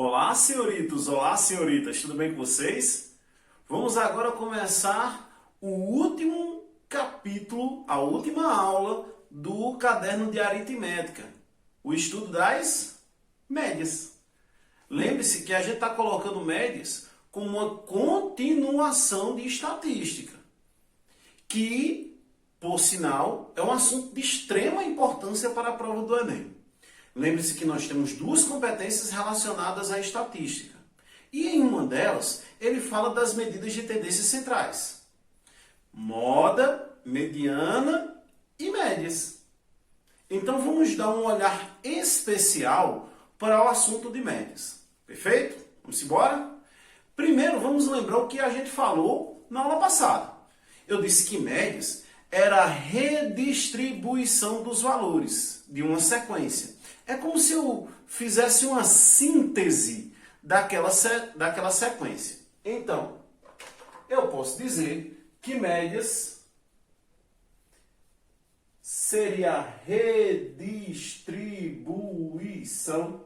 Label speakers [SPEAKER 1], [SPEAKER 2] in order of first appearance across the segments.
[SPEAKER 1] Olá, senhoritos! Olá, senhoritas! Tudo bem com vocês? Vamos agora começar o último capítulo, a última aula do caderno de aritmética, o estudo das médias. Lembre-se que a gente está colocando médias como uma continuação de estatística, que, por sinal, é um assunto de extrema importância para a prova do Enem. Lembre-se que nós temos duas competências relacionadas à estatística. E em uma delas, ele fala das medidas de tendências centrais. Moda, mediana e médias. Então vamos dar um olhar especial para o assunto de médias. Perfeito? Vamos embora? Primeiro vamos lembrar o que a gente falou na aula passada. Eu disse que médias era a redistribuição dos valores de uma sequência. É como se eu fizesse uma síntese daquela sequência. Então, eu posso dizer que médias seria a redistribuição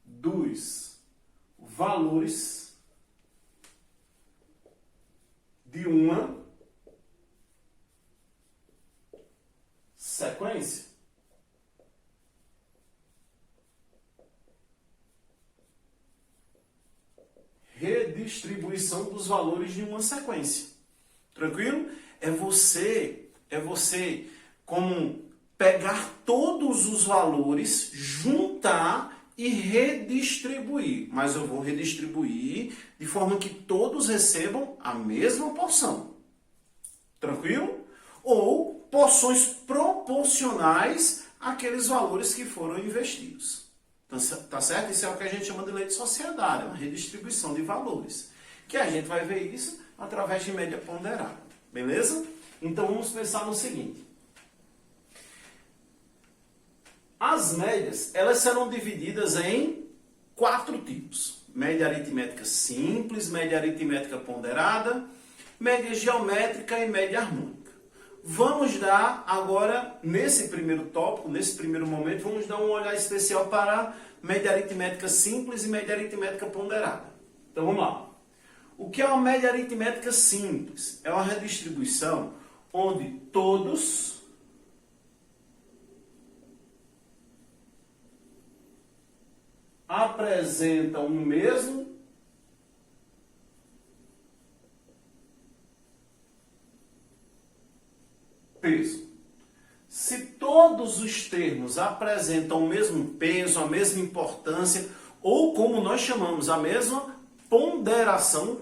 [SPEAKER 1] dos valores de uma sequência. Redistribuição dos valores de uma sequência. Tranquilo? É você como pegar todos os valores, juntar e redistribuir. Mas eu vou redistribuir de forma que todos recebam a mesma porção. Tranquilo? Ou porções proporcionais àqueles valores que foram investidos. Tá certo? Isso é o que a gente chama de lei de sociedade, uma redistribuição de valores. Que a gente vai ver isso através de média ponderada. Beleza? Então vamos pensar no seguinte. As médias, elas serão divididas em 4 tipos. Média aritmética simples, média aritmética ponderada, média geométrica e média harmônica. Vamos dar agora, nesse primeiro tópico, nesse primeiro momento, vamos dar um olhar especial para média aritmética simples e média aritmética ponderada. Então vamos lá. O que é uma média aritmética simples? É uma redistribuição onde todos apresentam o mesmo peso. Se todos os termos apresentam o mesmo peso, a mesma importância, ou como nós chamamos, a mesma ponderação,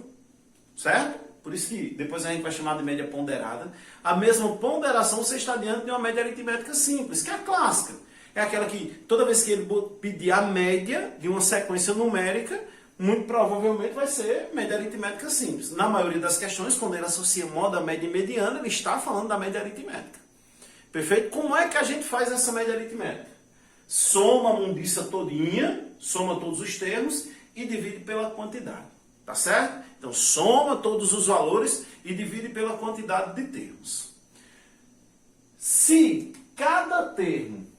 [SPEAKER 1] certo? Por isso que depois a gente vai chamar de média ponderada. A mesma ponderação, você está diante de uma média aritmética simples, que é a clássica. É aquela que, toda vez que ele pedir a média de uma sequência numérica, muito provavelmente vai ser média aritmética simples. Na maioria das questões, quando ele associa moda, média e mediana, ele está falando da média aritmética. Perfeito? Como é que a gente faz essa média aritmética? Soma a mundiça todinha, soma todos os termos e divide pela quantidade. Tá certo? Então, soma todos os valores e divide pela quantidade de termos. Se cada termo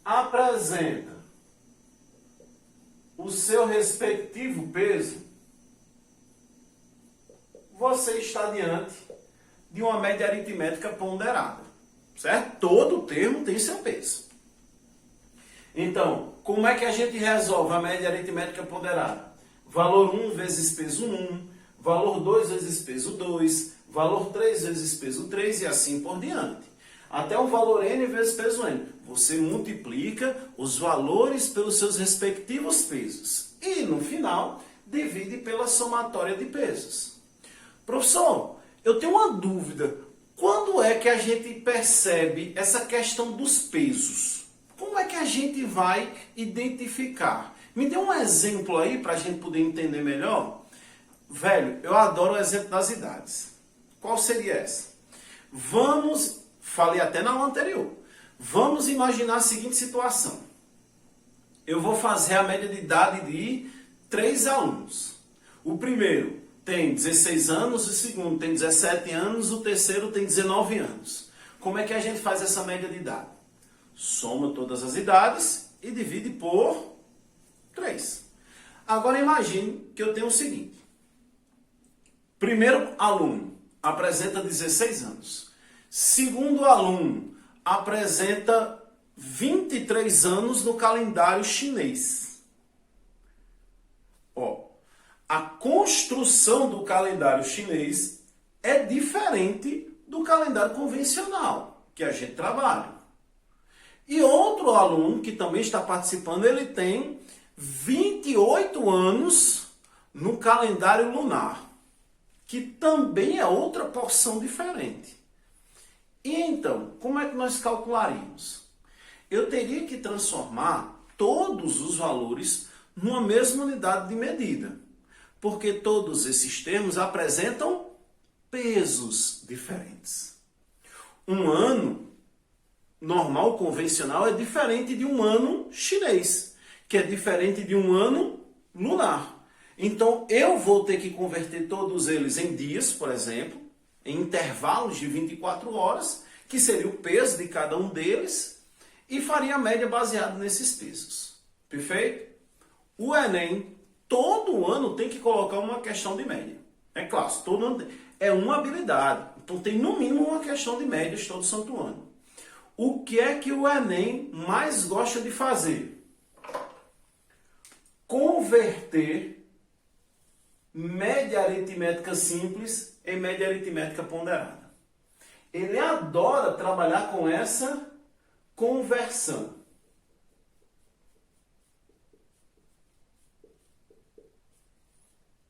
[SPEAKER 1] apresenta o seu respectivo peso, você está diante de uma média aritmética ponderada, certo? Todo termo tem seu peso. Então, como é que a gente resolve a média aritmética ponderada? Valor 1 vezes peso 1, valor 2 vezes peso 2, valor 3 vezes peso 3 e assim por diante. Até o valor n vezes peso n. Você multiplica os valores pelos seus respectivos pesos. E, no final, divide pela somatória de pesos. Professor, eu tenho uma dúvida. Quando é que a gente percebe essa questão dos pesos? Como é que a gente vai identificar? Me dê um exemplo aí para a gente poder entender melhor. Velho, eu adoro o exemplo das idades. Qual seria essa? Falei até na aula anterior. Vamos imaginar a seguinte situação. Eu vou fazer a média de idade de 3 alunos. O primeiro tem 16 anos, o segundo tem 17 anos, o terceiro tem 19 anos. Como é que a gente faz essa média de idade? Soma todas as idades e divide por 3. Agora imagine que eu tenho o seguinte. Primeiro aluno apresenta 16 anos. Segundo aluno apresenta 23 anos no calendário chinês. Ó, a construção do calendário chinês é diferente do calendário convencional que a gente trabalha. E outro aluno que também está participando, ele tem 28 anos no calendário lunar, que também é outra porção diferente. E então, como é que nós calcularíamos? Eu teria que transformar todos os valores numa mesma unidade de medida, porque todos esses termos apresentam pesos diferentes. Um ano normal, convencional, é diferente de um ano chinês, que é diferente de um ano lunar. Então, eu vou ter que converter todos eles em dias, por exemplo, em intervalos de 24 horas, que seria o peso de cada um deles, e faria a média baseada nesses pesos. Perfeito? O Enem, todo ano, tem que colocar uma questão de média. É claro, todo ano é uma habilidade. Então, tem no mínimo uma questão de médias todo santo ano. O que é que o Enem mais gosta de fazer? Converter média aritmética simples em média aritmética ponderada. Ele adora trabalhar com essa conversão.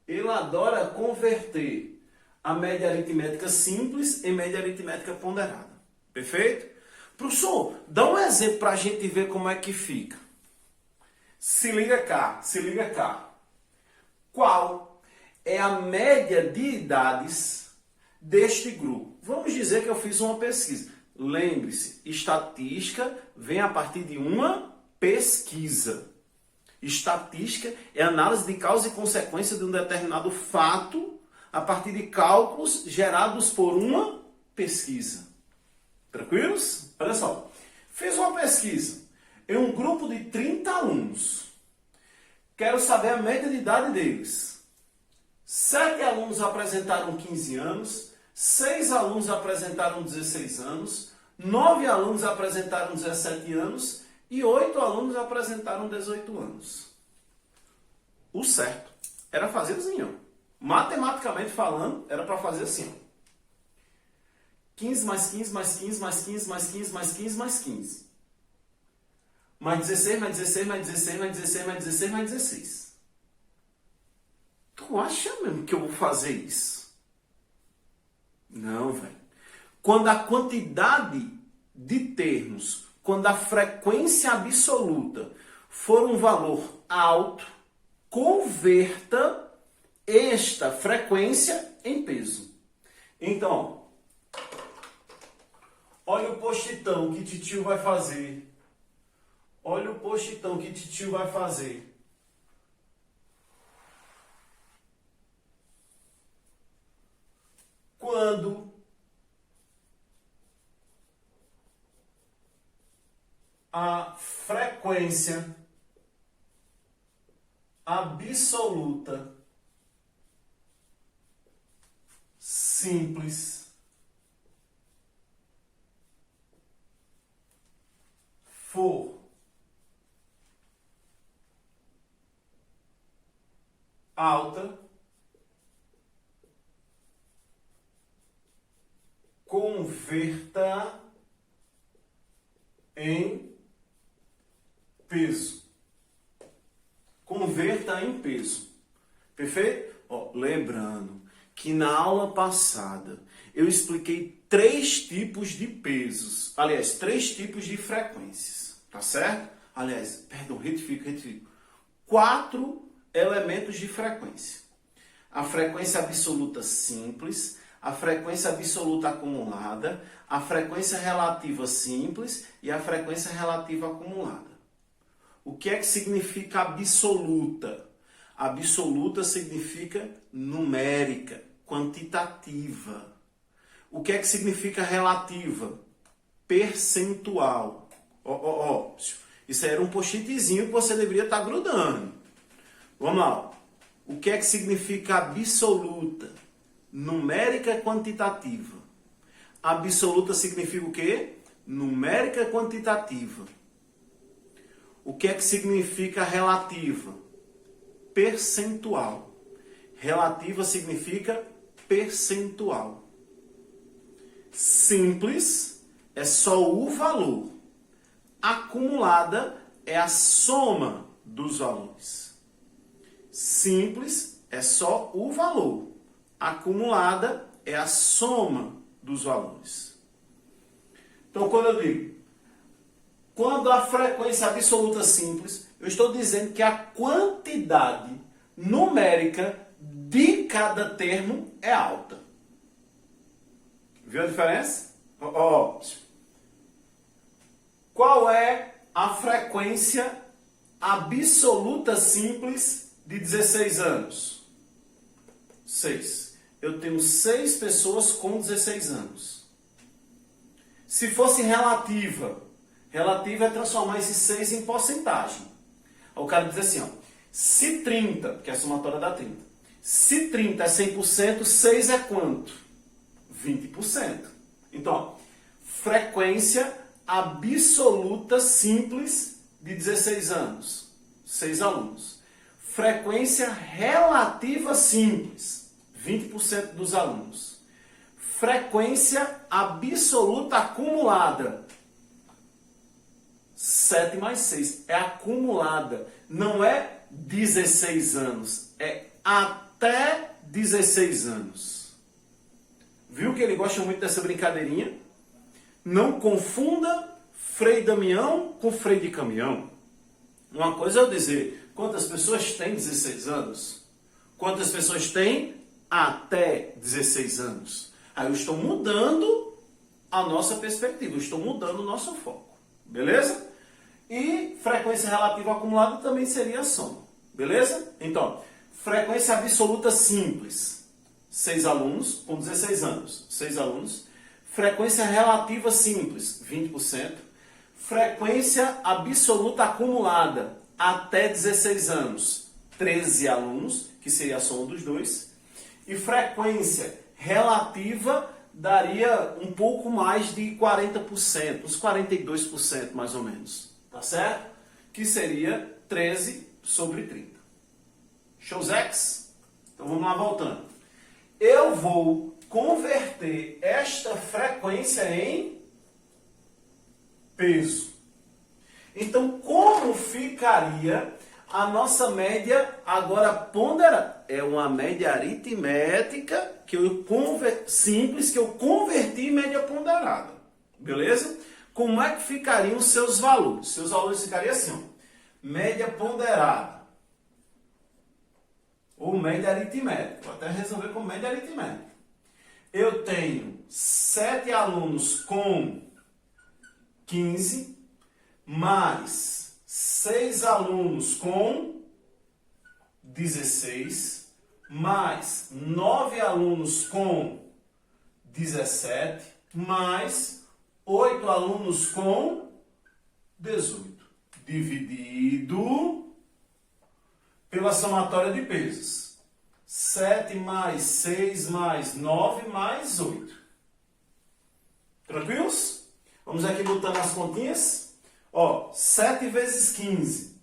[SPEAKER 1] Ele adora converter a média aritmética simples em média aritmética ponderada. Perfeito? Professor, dá um exemplo para a gente ver como é que fica. Se liga cá, se liga cá. Qual é a média de idades deste grupo? Vamos dizer que eu fiz uma pesquisa. Lembre-se, estatística vem a partir de uma pesquisa. Estatística é análise de causa e consequência de um determinado fato a partir de cálculos gerados por uma pesquisa. Tranquilos? Olha só. Fiz uma pesquisa em um grupo de 30 alunos. Quero saber a média de idade deles. 7 alunos apresentaram 15 anos, 6 alunos apresentaram 16 anos, 9 alunos apresentaram 17 anos e 8 alunos apresentaram 18 anos. O certo era fazer assim, ó. Matematicamente falando, era para fazer assim, ó. 15 mais 15 mais 15 mais 15 mais 15 mais 15 mais 15. Mais 16, mais 16, mais 16, mais 16, mais 16, mais 16. Tu acha mesmo que eu vou fazer isso? Não, velho. Quando a quantidade de termos, quando a frequência absoluta for um valor alto, converta esta frequência em peso. Então, olha o postitão que titio vai fazer. Olha o postitão que titio vai fazer. Quando a frequência absoluta simples for alta, converta em peso. Converta em peso. Perfeito? Ó, lembrando que na aula passada eu expliquei 3 tipos de pesos. Aliás, 3 tipos de frequências. Tá certo? Aliás, perdão, retifico. 4 elementos de frequência. A frequência absoluta simples, a frequência absoluta acumulada, a frequência relativa simples e a frequência relativa acumulada. O que é que significa absoluta? Absoluta significa numérica, quantitativa. O que é que significa relativa? Percentual. Isso aí era um post-itzinho que você deveria estar grudando. Vamos lá. O que é que significa absoluta? Numérica quantitativa. Absoluta significa o quê? Numérica quantitativa. O que é que significa relativa? Percentual. Relativa significa percentual. Simples é só o valor. Acumulada é a soma dos valores. Simples é só o valor. Acumulada é a soma dos valores. Então, quando eu digo, quando a frequência absoluta simples, eu estou dizendo que a quantidade numérica de cada termo é alta. Viu a diferença? Qual é a frequência absoluta simples de 16 anos? 6. Eu tenho 6 pessoas com 16 anos. Se fosse relativa é transformar esses 6 em porcentagem. O cara diz assim, se 30, que é a somatória dá 30, se 30 é 100%, 6 é quanto? 20%. Então, frequência absoluta simples de 16 anos, 6 alunos. Frequência relativa simples, 20% dos alunos. Frequência absoluta acumulada, 7 mais 6, é acumulada, não é 16 anos, é até 16 anos. Viu que ele gosta muito dessa brincadeirinha? Não confunda Frei Damião com freio de caminhão. Uma coisa é eu dizer, quantas pessoas têm 16 anos? Quantas pessoas têm até 16 anos? Aí eu estou mudando a nossa perspectiva, eu estou mudando o nosso foco. Beleza? E frequência relativa acumulada também seria a soma. Beleza? Então, frequência absoluta simples, 6 alunos com 16 anos. 6 alunos. Frequência relativa simples, 20%. Frequência absoluta acumulada, até 16 anos, 13 alunos, que seria a soma dos dois. E frequência relativa daria um pouco mais de 40%, uns 42% mais ou menos. Tá certo? Que seria 13 sobre 30. Showzex? Então vamos lá voltando. Eu vou converter esta frequência em peso. Então, como ficaria a nossa média agora ponderada? É uma média aritmética simples que eu converti em média ponderada. Beleza? Como é que ficariam os seus valores? Seus valores ficariam assim, média ponderada. Ou média aritmética. Vou até resolver com média aritmética. Eu tenho 7 alunos com 15, mais 6 alunos com 16, mais 9 alunos com 17, mais 8 alunos com 18. Dividido pela somatória de pesos. 7 mais 6 mais 9 mais 8. Tranquilos? Vamos aqui botando as continhas. 7 vezes 15,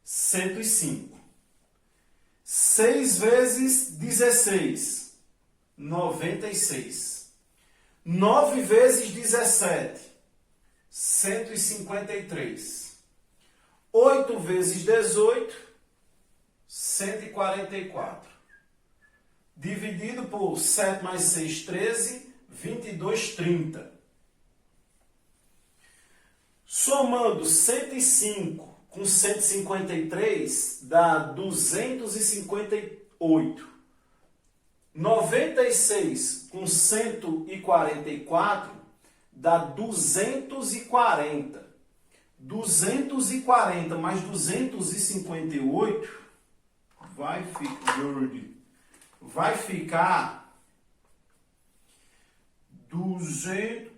[SPEAKER 1] 105. 6 vezes 16, 96. 9 vezes 17, 153. 8 vezes 18, 144. Dividido por 7 mais 6, 13, 22, 30. Somando 105 com 153, dá 258. 96 com 144, dá 240. 240 mais 258 vai ficar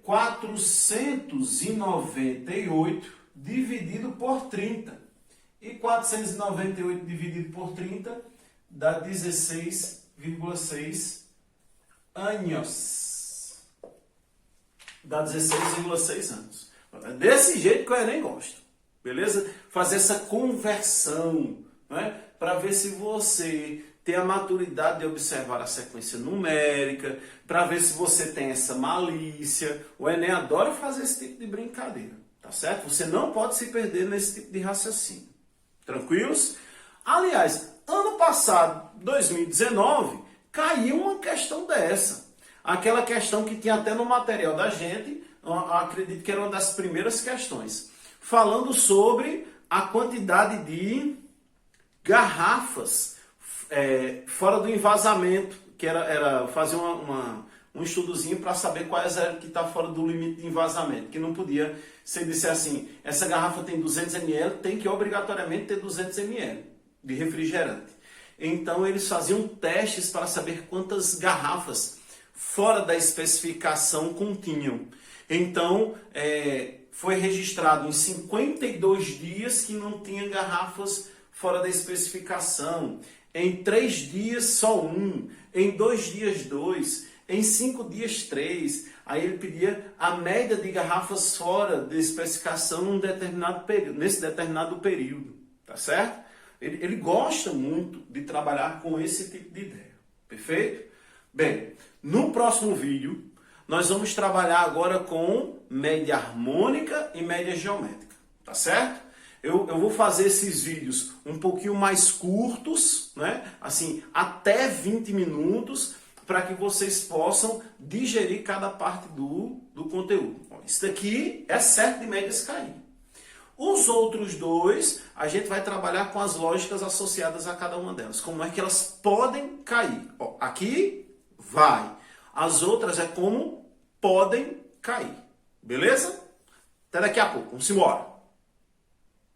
[SPEAKER 1] 498 dividido por 30. E 498 dividido por 30 dá 16,6 anos. Dá 16,6 anos. É desse jeito que o Enem gosta. Beleza? Fazer essa conversão, né? Para ver se você tem a maturidade de observar a sequência numérica, para ver se você tem essa malícia. O Enem adora fazer esse tipo de brincadeira, tá certo? Você não pode se perder nesse tipo de raciocínio. Tranquilos? Aliás, ano passado, 2019, caiu uma questão dessa. Aquela questão que tinha até no material da gente, eu acredito que era uma das primeiras questões, falando sobre a quantidade de garrafas fora do envasamento, que era fazer um estudozinho para saber quais eram que está fora do limite de envasamento, que não podia, se disser assim, essa garrafa tem 200 ml, tem que obrigatoriamente ter 200 ml de refrigerante. Então eles faziam testes para saber quantas garrafas fora da especificação continham. Então foi registrado em 52 dias que não tinha garrafas fora da especificação. Em 3 dias só 1, em 2 dias 2, em 5 dias 3. Aí ele pedia a média de garrafas fora da especificação num determinado período, nesse determinado período, tá certo? Ele gosta muito de trabalhar com esse tipo de ideia, perfeito? Bem, no próximo vídeo nós vamos trabalhar agora com média harmônica e média geométrica, tá certo? Eu vou fazer esses vídeos um pouquinho mais curtos, né? Assim, até 20 minutos, para que vocês possam digerir cada parte do conteúdo. Bom, isso daqui é certo de médias cair. Os outros dois, a gente vai trabalhar com as lógicas associadas a cada uma delas. Como é que elas podem cair. Ó, aqui, vai. As outras é como podem cair. Beleza? Até daqui a pouco. Vamos embora.